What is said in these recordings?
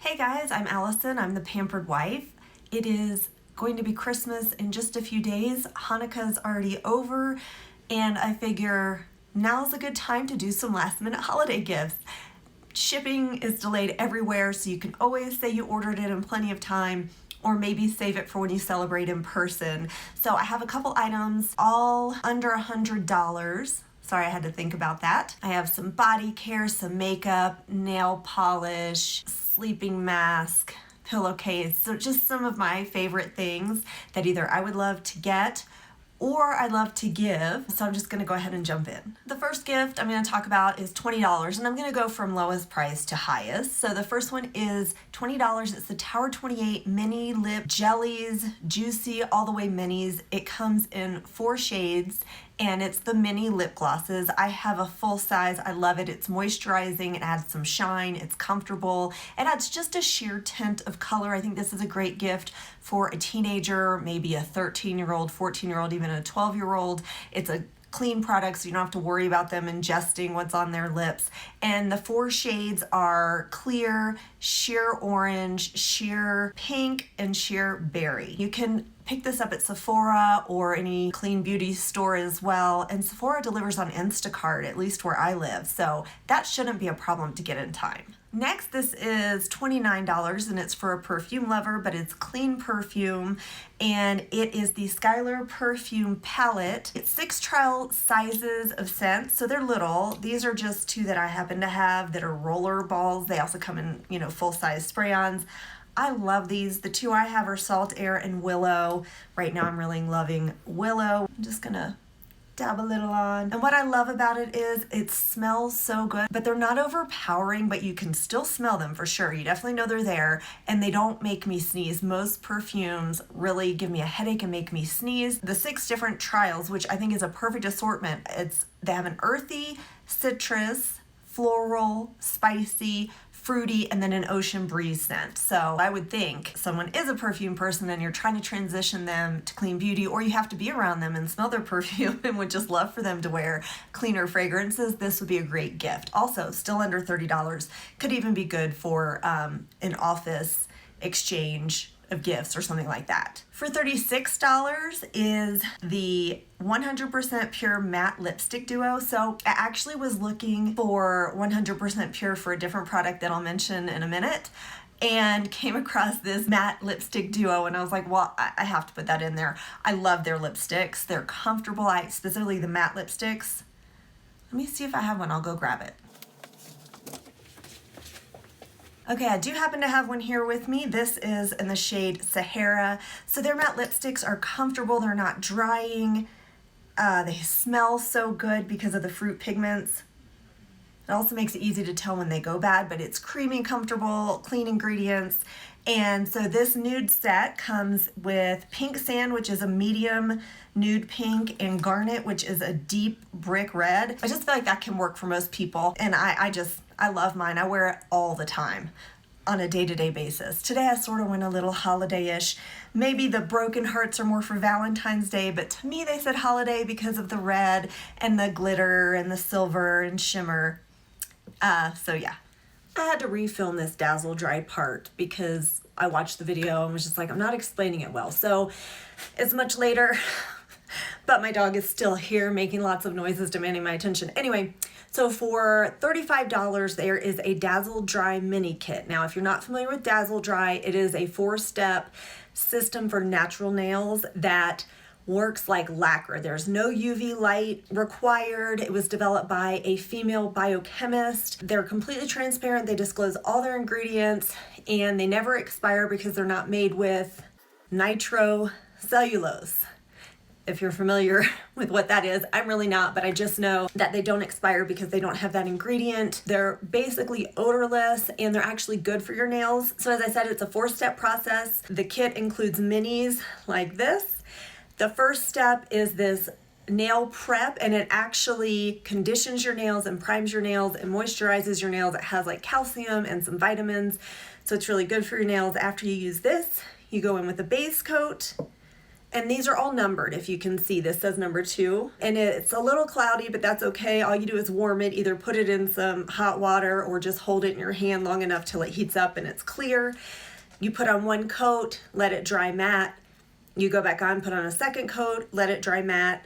Hey guys, I'm Allison. I'm the Pampered Wife. It is going to be Christmas in just a few days. Hanukkah's already over, and I figure now's a good time to do some last minute holiday gifts. Shipping is delayed everywhere, so you can always say you ordered it in plenty of time, or maybe save it for when you celebrate in person. So I have a couple items, all under $100. Sorry, I had to think about that. I have some body care, some makeup, nail polish, sleeping mask, pillowcase. So just some of my favorite things that either I would love to get or I'd love to give. So I'm just gonna go ahead and jump in. The first gift I'm gonna talk about is $20, and I'm gonna go from lowest price to highest. So the first one is $20. It's the Tower 28 Mini Lip Jellies, Juicy All the Way Minis. It comes in 4 shades, and it's the mini lip glosses. I have a full size. I love it. It's moisturizing. It adds some shine. It's comfortable. It adds just a sheer tint of color. I think this is a great gift for a teenager, maybe a 13-year-old, 14-year-old, even a 12-year-old. It's a clean product, so you don't have to worry about them ingesting what's on their lips. And the 4 shades are clear, sheer orange, sheer pink, and sheer berry. You can pick this up at Sephora or any clean beauty store as well. And Sephora delivers on Instacart, at least where I live. So that shouldn't be a problem to get in time. Next, this is $29, and it's for a perfume lover, but it's clean perfume, and it is the Skylar Perfume Palette. It's 6 trial sizes of scents, so they're little. These are just 2 that I happen to have that are roller balls. They also come in, full-size spray-ons. I love these. The 2 I have are Salt Air and Willow. Right now I'm really loving Willow. I'm just gonna dab a little on. And what I love about it is it smells so good, but they're not overpowering, but you can still smell them for sure. You definitely know they're there, and they don't make me sneeze. Most perfumes really give me a headache and make me sneeze. The 6 different trials, which I think is a perfect assortment, they have an earthy, citrus, floral, spicy, fruity, and then an ocean breeze scent. So I would think someone is a perfume person and you're trying to transition them to clean beauty, or you have to be around them and smell their perfume and would just love for them to wear cleaner fragrances, this would be a great gift. Also, still under $30. Could even be good for an office exchange of gifts or something like that. For $36 is the 100% Pure Matte Lipstick Duo. So I actually was looking for 100% Pure for a different product that I'll mention in a minute, and came across this matte lipstick duo, and I was like, well, I have to put that in there. I love their lipsticks. They're comfortable. Specifically the matte lipsticks. Let me see if I have one. I'll go grab it. Okay, I do happen to have one here with me. This is in the shade Sahara. So their matte lipsticks are comfortable. They're not drying. They smell so good because of the fruit pigments. It also makes it easy to tell when they go bad, but it's creamy, comfortable, clean ingredients. And so this nude set comes with Pink Sand, which is a medium nude pink, and Garnet, which is a deep brick red. I just feel like that can work for most people. And I love mine. I wear it all the time on a day-to-day basis. Today I sort of went a little holiday-ish. Maybe the broken hearts are more for Valentine's Day, but to me they said holiday because of the red and the glitter and the silver and shimmer. So yeah. I had to refilm this Dazzle Dry part because I watched the video and was just like, I'm not explaining it well. So it's much later, but my dog is still here making lots of noises, demanding my attention. Anyway, so for $35, there is a Dazzle Dry mini kit. Now, if you're not familiar with Dazzle Dry, it is a 4-step system for natural nails that works like lacquer. There's no UV light required. It was developed by a female biochemist. They're completely transparent. They disclose all their ingredients, and they never expire because they're not made with nitrocellulose. If you're familiar with what that is, I'm really not, but I just know that they don't expire because they don't have that ingredient. They're basically odorless, and they're actually good for your nails. So as I said, it's a 4-step process. The kit includes minis like this. The first step is this nail prep, and it actually conditions your nails and primes your nails and moisturizes your nails. It has like calcium and some vitamins, so it's really good for your nails. After you use this, you go in with a base coat, And these are all numbered. If you can see, this says number 2. And it's a little cloudy, but that's okay. All you do is warm it. Either put it in some hot water or just hold it in your hand long enough till it heats up and it's clear. You put on one coat, let it dry matte. You go back on, put on a second coat, let it dry matte.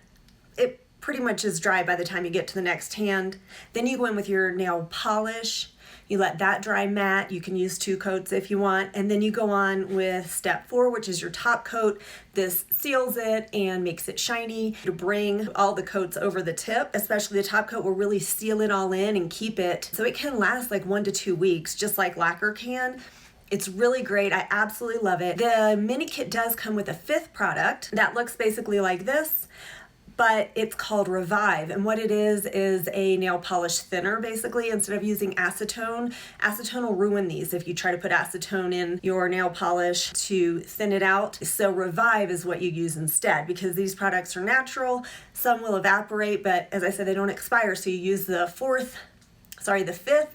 It pretty much is dry by the time you get to the next hand. Then you go in with your nail polish. You let that dry matte. You can use 2 coats if you want. And then you go on with step 4, which is your top coat. This seals it and makes it shiny. To bring all the coats over the tip, especially the top coat, will really seal it all in and keep it so it can last like 1 to 2 weeks, just like lacquer can. It's really great. I absolutely love it. The mini kit does come with a 5th product that looks basically like this, but it's called Revive. And what it is a nail polish thinner, basically. Instead of using acetone, acetone will ruin these if you try to put acetone in your nail polish to thin it out. So Revive is what you use instead, because these products are natural. Some will evaporate, but as I said, they don't expire. So you use the 5th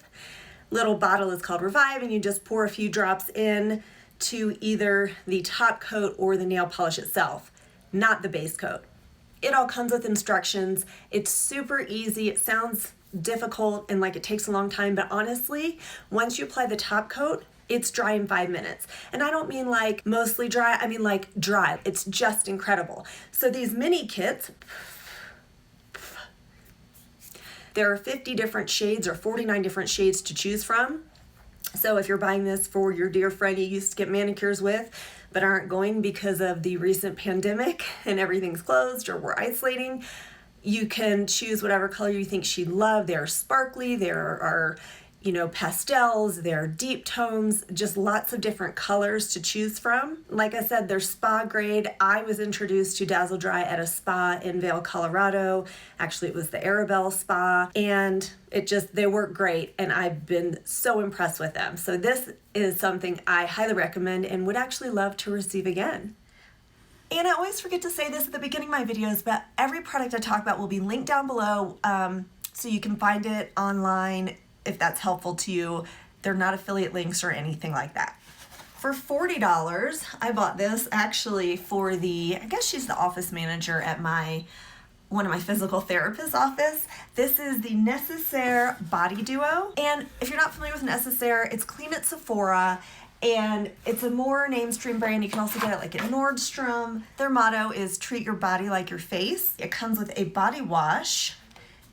little bottle is called Revive, and you just pour a few drops in to either the top coat or the nail polish itself, not the base coat. It all comes with instructions. It's super easy. It sounds difficult and like it takes a long time, but honestly, once you apply the top coat, it's dry in 5 minutes. And I don't mean like mostly dry, I mean like dry. It's just incredible. So these mini kits, there are 50 different shades or 49 different shades to choose from. So if you're buying this for your dear friend you used to get manicures with, but aren't going because of the recent pandemic and everything's closed or we're isolating, you can choose whatever color you think she'd love. They're sparkly, there are, pastels, there are deep tones, just lots of different colors to choose from. Like I said, they're spa grade. I was introduced to Dazzle Dry at a spa in Vail, Colorado. Actually, it was the Arabelle Spa, and they work great, and I've been so impressed with them. So this is something I highly recommend and would actually love to receive again. And I always forget to say this at the beginning of my videos, but every product I talk about will be linked down below, so you can find it online if that's helpful to you. They're not affiliate links or anything like that. For $40, I bought this actually for I guess she's the office manager at one of my physical therapist's office. This is the Necessaire Body Duo. And if you're not familiar with Necessaire, it's clean at Sephora, and it's a more mainstream brand. You can also get it like at Nordstrom. Their motto is treat your body like your face. It comes with a body wash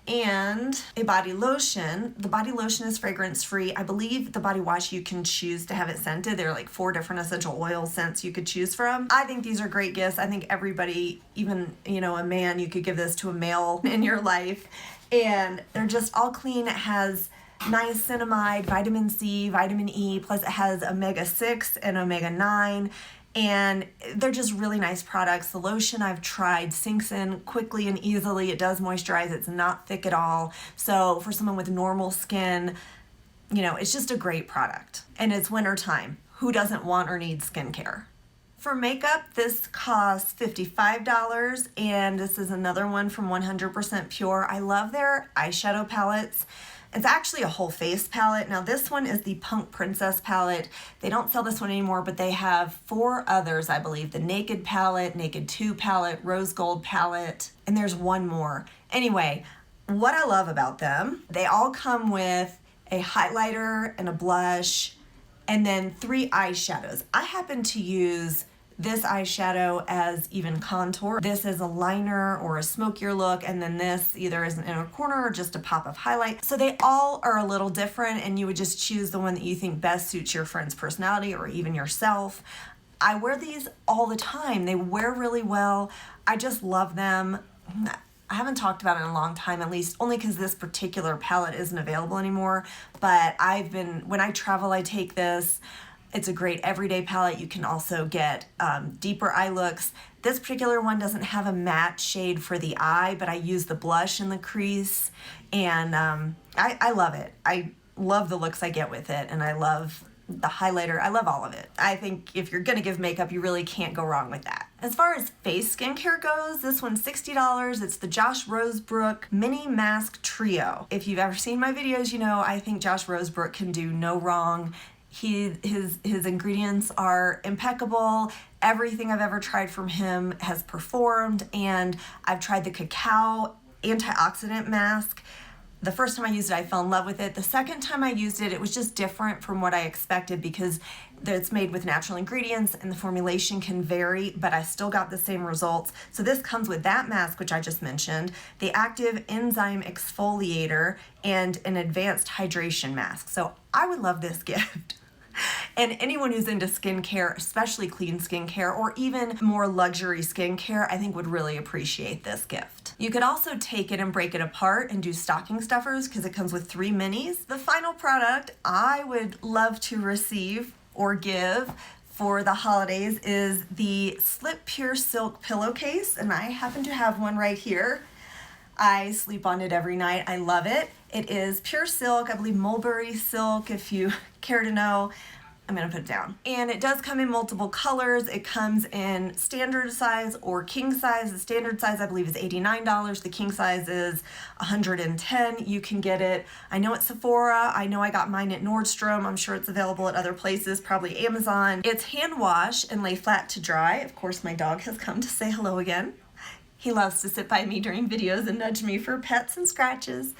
and a body lotion. The body lotion is fragrance free. I believe the body wash you can choose to have it scented. There are like 4 different essential oil scents you could choose from. I think these are great gifts. I think everybody, even a man, you could give this to a male in your life. And they're just all clean. It has niacinamide, vitamin C, vitamin E, plus it has omega-6 and omega-9. And they're just really nice products. The lotion I've tried sinks in quickly and easily. It does moisturize. It's not thick at all. So for someone with normal skin, it's just a great product. And it's winter time. Who doesn't want or need skincare? For makeup, this costs $55, and this is another one from 100% Pure. I love their eyeshadow palettes. It's actually a whole face palette. Now this one is the Punk Princess palette. They don't sell this one anymore, but they have 4 others, I believe. The Naked palette, Naked 2 palette, Rose Gold palette, and there's one more. Anyway, what I love about them, they all come with a highlighter and a blush, and then 3 eyeshadows. I happen to use this eyeshadow as even contour. This is a liner or a smokier look, and then this either is an inner corner or just a pop of highlight. So they all are a little different, and you would just choose the one that you think best suits your friend's personality or even yourself. I wear these all the time. They wear really well. I just love them. I haven't talked about it in a long time, at least only because this particular palette isn't available anymore, but when I travel, I take this. It's a great everyday palette. You can also get deeper eye looks. This particular one doesn't have a matte shade for the eye, but I use the blush in the crease, and I love it. I love the looks I get with it, and I love the highlighter. I love all of it. I think if you're gonna give makeup, you really can't go wrong with that. As far as face skincare goes, this one's $60. It's the Josh Rosebrook Mini Mask Trio. If you've ever seen my videos, I think Josh Rosebrook can do no wrong. His ingredients are impeccable. Everything I've ever tried from him has performed, and I've tried the cacao antioxidant mask. The first time I used it, I fell in love with it. The second time I used it, it was just different from what I expected because it's made with natural ingredients and the formulation can vary, but I still got the same results. So this comes with that mask, which I just mentioned, the active enzyme exfoliator, and an advanced hydration mask. So I would love this gift. And anyone who's into skincare, especially clean skincare or even more luxury skincare, I think would really appreciate this gift. You could also take it and break it apart and do stocking stuffers because it comes with 3 minis. The final product I would love to receive or give for the holidays is the Slip Pure Silk pillowcase, and I happen to have one right here. I sleep on it every night. I love it. It is pure silk, I believe mulberry silk, if you care to know. I'm gonna put it down. And it does come in multiple colors. It comes in standard size or king size. The standard size, I believe, is $89. The king size is $110. You can get it, I know at Sephora. I know I got mine at Nordstrom. I'm sure it's available at other places, probably Amazon. It's hand wash and lay flat to dry. Of course, my dog has come to say hello again. He loves to sit by me during videos and nudge me for pets and scratches.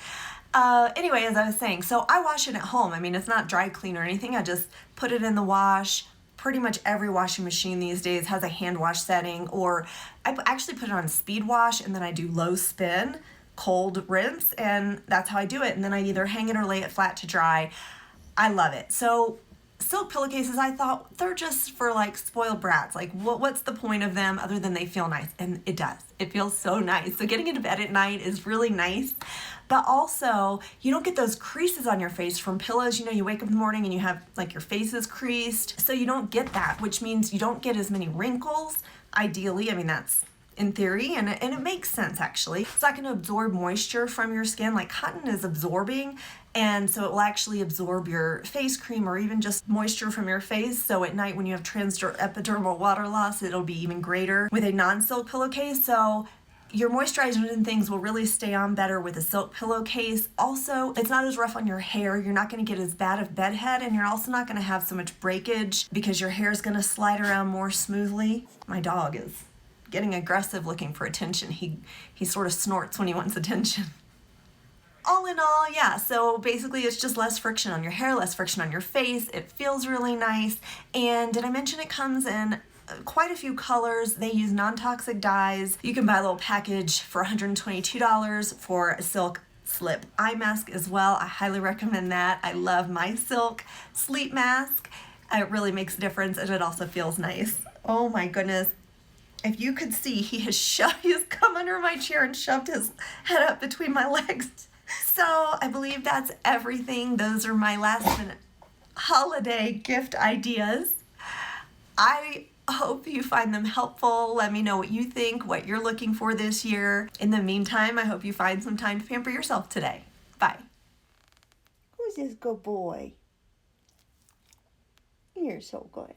Anyway, as I was saying, so I wash it at home. I mean, it's not dry clean or anything. I just put it in the wash. Pretty much every washing machine these days has a hand wash setting, or I actually put it on speed wash and then I do low spin, cold rinse, and that's how I do it. And then I either hang it or lay it flat to dry. I love it. So silk pillowcases, I thought they're just for like spoiled brats. Like what's the point of them other than they feel nice? And it does. It feels so nice. So getting into bed at night is really nice. But also, you don't get those creases on your face from pillows. You know, you wake up in the morning and you have like your face is creased. So you don't get that, which means you don't get as many wrinkles. Ideally, I mean, that's in theory, and it makes sense actually. It's not going to absorb moisture from your skin like cotton is absorbing, and so it will actually absorb your face cream or even just moisture from your face. So at night when you have epidermal water loss, it'll be even greater with a non-silk pillowcase. So your moisturizers and things will really stay on better with a silk pillowcase. Also, it's not as rough on your hair. You're not going to get as bad of bedhead, and you're also not going to have so much breakage because your hair is going to slide around more smoothly. My dog is getting aggressive looking for attention. He sort of snorts when he wants attention. All in all, yeah, so basically it's just less friction on your hair, less friction on your face. It feels really nice. And did I mention it comes in quite a few colors? They use non-toxic dyes. You can buy a little package for $122 for a silk slip eye mask as well. I highly recommend that. I love my silk sleep mask. It really makes a difference, and it also feels nice. Oh my goodness. If you could see, he has come under my chair and shoved his head up between my legs. So I believe that's everything. Those are my last minute holiday gift ideas. I hope you find them helpful. Let me know what you think, what you're looking for this year. In the meantime, I hope you find some time to pamper yourself today. Bye. Who's this good boy? You're so good.